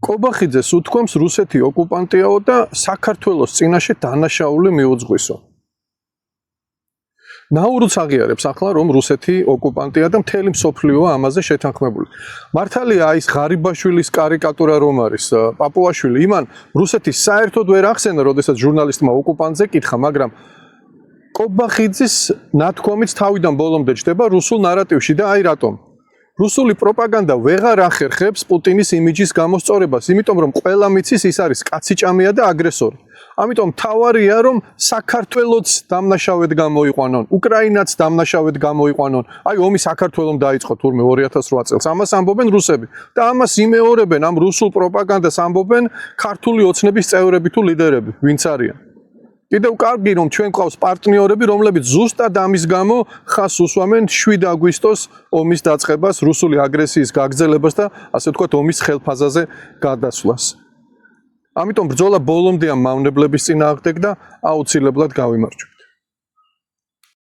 კობახიძეს უთქვამს რუსეთი ოკუპანტიაო და საქართველოს წინაშე დანაშაული მიუძღვისო. ნაურუც აღიარებს ახლა რომ რუსეთი ოკუპანტია და მთელი მსოფლიოა ამაზე შეთანხმებული. მართალია ის ღარიბაშვილის კარიკატურა რომ არის პაპუაშვილი, იმან რუსეთი საერთოდ ვერ ახსენა, როდესაც ჟურნალისტმა ოკუპანტზე კითხა, მაგრამ კობახიძის ნათქვამით თავიდან ბოლომდე ჯდება რუსულ ნარატივში და აი რატომ. რუსული პროპაგანდა ვეღარ ახერხებს პუტინის იმიჯის გამოსწორებას, იმიტომ რომ ყველა მიცის ის არის კაციჭამია და აგრესორი. ამიტომ თავარია რომ საქართველოც დამნაშავედ გამოიყვანონ, უკრაინაც დამნაშავედ გამოიყვანონ. აი ომი საქართველოს დაიწყო თურმე 2008 წელს. ამას ამბობენ რუსები და ამას იმეორებენ ამ რუსულ პროპაგანდას ამბობენ ქართული ოცნების წევრები თუ ლიდერები, ვინც არიან. კიდევ კარგი რომ ჩვენ გვყავს პარტნიორები, რომლებიც ზუსტად ამის გამო ხაზს უსვამენ 7 აგვისტოს ომის დაწყებას, რუსული აგრესიის გაგრძელებას და ასე ვთქვათ ომის ხელფაზაზე გადასვლას. ამიტომ ბრძოლა ბოლომდე ამ მავნებლების წინააღმდეგ და აუცილებლად გავიმარჯვებთ.